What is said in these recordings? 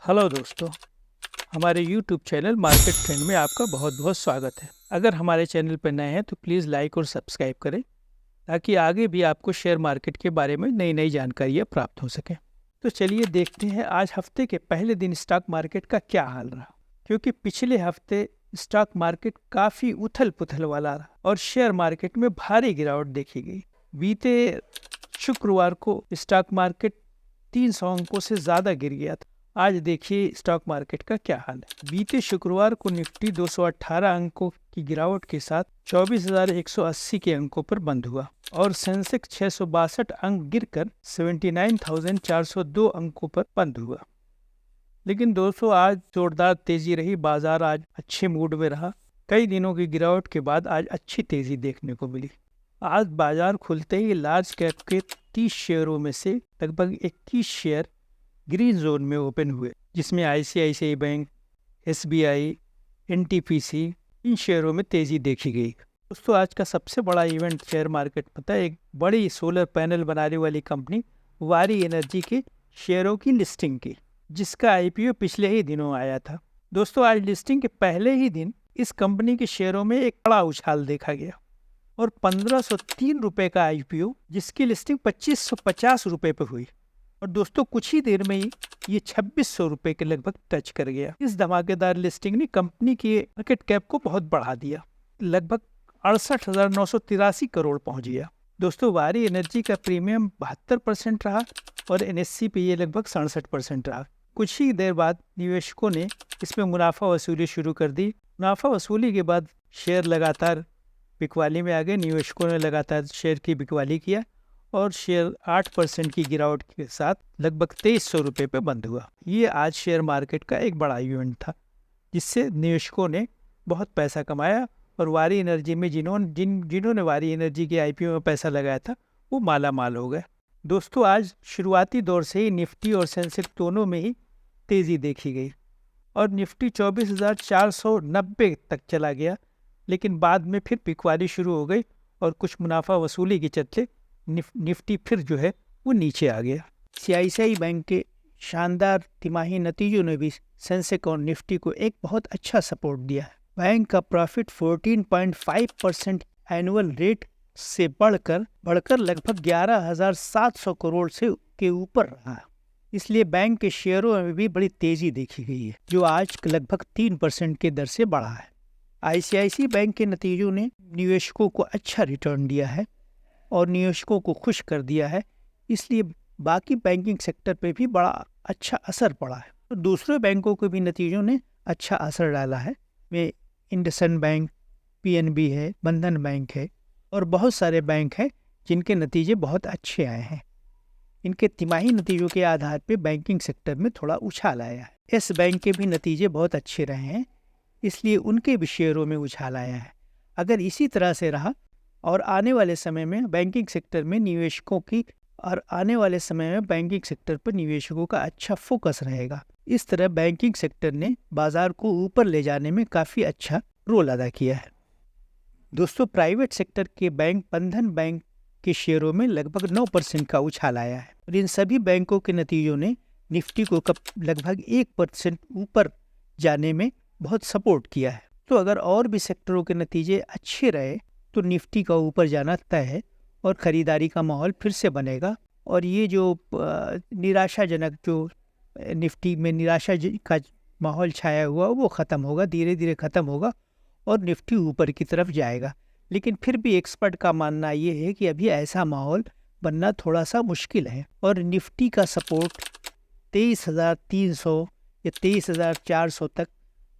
Hello दोस्तों, हमारे YouTube channel market trend में आपका बहुत बहुत स्वागत है। अगर हमारे चैनल पर नए हैं तो प्लीज़ लाइक और सब्सक्राइब करें ताकि आगे भी आपको शेयर मार्केट के बारे में नई नई जानकारियाँ प्राप्त हो सकें। तो चलिए देखते हैं आज हफ्ते के पहले दिन स्टॉक मार्केट का क्या हाल रहा। क्योंकि पिछले हफ्ते स्टॉक मार्केट काफ़ी उथल पुथल वाला रहा और शेयर मार्केट में भारी गिरावट देखी गई। बीते शुक्रवार को स्टॉक मार्केट 300 अंकों से ज़्यादा गिर गया था। आज देखिए स्टॉक मार्केट का क्या हाल है। बीते शुक्रवार को निफ्टी 218 अंकों की गिरावट के साथ 24,180 के अंकों पर बंद हुआ और सेंसेक्स 662 अंक गिरकर 79,402 अंकों पर बंद हुआ। लेकिन दोस्तों आज जोरदार तेजी रही, बाजार आज अच्छे मूड में रहा। कई दिनों की गिरावट के बाद आज अच्छी तेजी देखने को मिली। आज बाजार खुलते ही लार्ज कैप के 30 शेयरों में से लगभग 21 शेयर ग्रीन जोन में ओपन हुए, जिसमें आईसीआईसीआई बैंक, एसबीआई, एनटीपीसी इन शेयरों में तेजी देखी गई। दोस्तों आज का सबसे बड़ा इवेंट शेयर मार्केट पता है, एक बड़ी सोलर पैनल बनाने वाली कंपनी वारी एनर्जी के शेयरों की लिस्टिंग की, जिसका आईपीओ पिछले ही दिनों आया था। दोस्तों आज लिस्टिंग के पहले ही दिन इस कंपनी के शेयरों में एक बड़ा उछाल देखा गया और 1503 रुपए का आईपीओ, जिसकी लिस्टिंग 2550 रुपए पर हुई और दोस्तों कुछ ही देर में ही ये 2600 रुपए के लगभग टच कर गया। इस धमाकेदार लिस्टिंग ने कंपनी की मार्केट कैप को बहुत बढ़ा दिया, लगभग 68,983 करोड़ पहुंच गया। दोस्तों वारी एनर्जी का प्रीमियम 72% रहा और एनएससी पे ये लगभग 67% रहा। कुछ ही देर बाद निवेशकों ने इसमें मुनाफा वसूली शुरू कर दी। मुनाफा वसूली के बाद शेयर लगातार बिकवाली में आ गए। निवेशकों ने लगातार शेयर की बिकवाली किया और शेयर 8% की गिरावट के साथ लगभग 2300 रुपये पे बंद हुआ। ये आज शेयर मार्केट का एक बड़ा इवेंट था, जिससे निवेशकों ने बहुत पैसा कमाया और वारी एनर्जी में जिन्होंने वारी एनर्जी के आईपीओ में पैसा लगाया था वो माला माल हो गए। दोस्तों आज शुरुआती दौर से ही निफ्टी और सेंसेक्स दोनों में ही तेज़ी देखी गई और निफ्टी 24,490 तक चला गया, लेकिन बाद में फिर बिकवाली शुरू हो गई और कुछ मुनाफा वसूली के चलते निफ्टी फिर जो है वो नीचे आ गया। सीआईसीआई बैंक के शानदार तिमाही नतीजों ने भी सेंसेक्स और निफ्टी को एक बहुत अच्छा सपोर्ट दिया है। बैंक का प्रॉफिट 14.5% एनुअल रेट से बढ़कर लगभग 11,700 करोड़ से के ऊपर रहा। इसलिए बैंक के शेयरों में भी बड़ी तेजी देखी गई है, जो आज लगभग 3% के दर से बढ़ा है। आईसीआईसीआई बैंक के नतीजों ने निवेशकों को अच्छा रिटर्न दिया है और निवेशकों को खुश कर दिया है, इसलिए बाकी बैंकिंग सेक्टर पे भी बड़ा अच्छा असर पड़ा है। तो दूसरे बैंकों के भी नतीजों ने अच्छा असर डाला है। वे इंडसइंड बैंक, पीएनबी है, बंधन बैंक है और बहुत सारे बैंक हैं जिनके नतीजे बहुत अच्छे आए हैं। इनके तिमाही नतीजों के आधार पे बैंकिंग सेक्टर में थोड़ा उछाल आया है। येस बैंक के भी नतीजे बहुत अच्छे रहे हैं, इसलिए उनके भी शेयरों में उछाल आया है। अगर इसी तरह से रहा और आने वाले समय में बैंकिंग सेक्टर पर निवेशकों का अच्छा फोकस रहेगा। इस तरह बैंकिंग सेक्टर ने बाजार को ऊपर ले जाने में काफ़ी अच्छा रोल अदा किया है। दोस्तों प्राइवेट सेक्टर के बैंक बंधन बैंक के शेयरों में लगभग 9% का उछाल आया है और इन सभी बैंकों के नतीजों ने निफ्टी को लगभग 1% ऊपर जाने में बहुत सपोर्ट किया है। तो अगर और भी सेक्टरों के नतीजे अच्छे रहे तो निफ्टी का ऊपर जाना तय है और ख़रीदारी का माहौल फिर से बनेगा और ये जो निराशाजनक जो निफ्टी में निराशा का माहौल छाया हुआ वो ख़त्म होगा, धीरे धीरे ख़त्म होगा और निफ्टी ऊपर की तरफ जाएगा। लेकिन फिर भी एक्सपर्ट का मानना ये है कि अभी ऐसा माहौल बनना थोड़ा सा मुश्किल है और निफ्टी का सपोर्ट 23,300 या 23,400 तक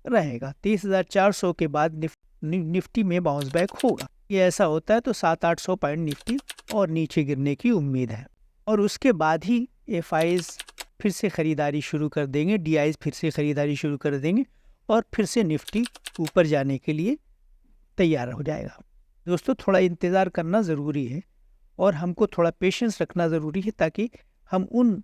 रहेगा। 23,400 के बाद निफ्टी में बाउंस बैक होगा। ये ऐसा होता है तो 700-800 पॉइंट निफ्टी और नीचे गिरने की उम्मीद है और उसके बाद ही एफआईज फिर से ख़रीदारी शुरू कर देंगे, डीआईज फिर से ख़रीदारी शुरू कर देंगे और फिर से निफ्टी ऊपर जाने के लिए तैयार हो जाएगा। दोस्तों थोड़ा इंतज़ार करना ज़रूरी है और हमको थोड़ा पेशेंस रखना ज़रूरी है ताकि हम उन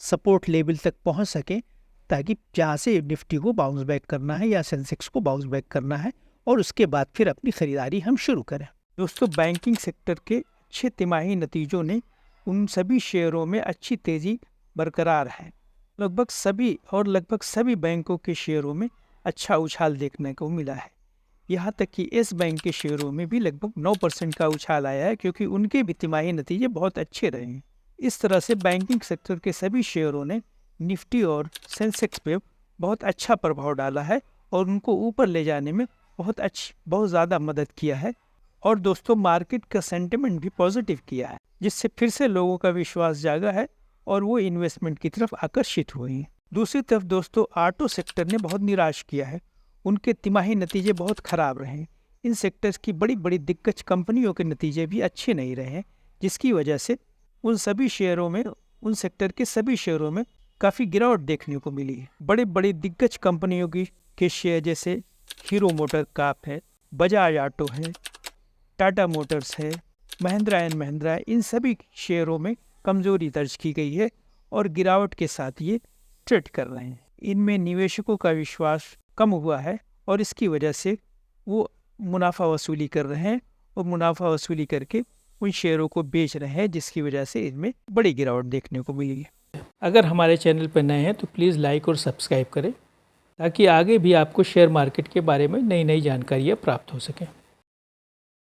सपोर्ट लेवल तक पहुंच सकें, ताकि जहाँ से निफ्टी को बाउंस बैक करना है या सेंसेक्स को बाउंस बैक करना है और उसके बाद फिर अपनी ख़रीदारी हम शुरू करें। दोस्तों बैंकिंग सेक्टर के अच्छे तिमाही नतीजों ने उन सभी शेयरों में अच्छी तेज़ी बरकरार है लगभग सभी बैंकों के शेयरों में अच्छा उछाल देखने को मिला है। यहाँ तक कि इस बैंक के शेयरों में भी लगभग 9% का उछाल आया है, क्योंकि उनके भी तिमाही नतीजे बहुत अच्छे रहे हैं। इस तरह से बैंकिंग सेक्टर के सभी शेयरों ने निफ्टी और सेंसेक्स पे बहुत अच्छा प्रभाव डाला है और उनको ऊपर ले जाने में बहुत ज़्यादा मदद किया है। और दोस्तों, मार्केट का सेंटिमेंट भी पॉजिटिव किया है, जिससे फिर से लोगों का विश्वास जागा है और वो इन्वेस्टमेंट की तरफ आकर्षित हुए हैं। दूसरी तरफ दोस्तों, ऑटो सेक्टर ने बहुत निराश किया है। उनके तिमाही नतीजे बहुत खराब रहे हैं। इन सेक्टर्स की बड़ी बड़ी दिग्गज कंपनियों के नतीजे भी अच्छे नहीं रहे हैं, जिसकी वजह से उन सेक्टर के सभी शेयरों में काफ़ी गिरावट देखने को मिली है। बड़े बड़े दिग्गज कंपनियों के शेयर जैसे हीरो मोटर कॉर्प है, बजाज ऑटो है, टाटा मोटर्स है, महिंद्रा एंड महिंद्रा, इन सभी शेयरों में कमजोरी दर्ज की गई है और गिरावट के साथ ये ट्रेड कर रहे हैं। इनमें निवेशकों का विश्वास कम हुआ है और इसकी वजह से वो मुनाफा वसूली कर रहे हैं और मुनाफा वसूली करके उन शेयरों को बेच रहे हैं, जिसकी वजह से इनमें बड़ी गिरावट देखने को मिली है। अगर हमारे चैनल पर नए हैं तो प्लीज़ लाइक और सब्सक्राइब करें, ताकि आगे भी आपको शेयर मार्केट के बारे में नई नई जानकारियाँ प्राप्त हो सकें।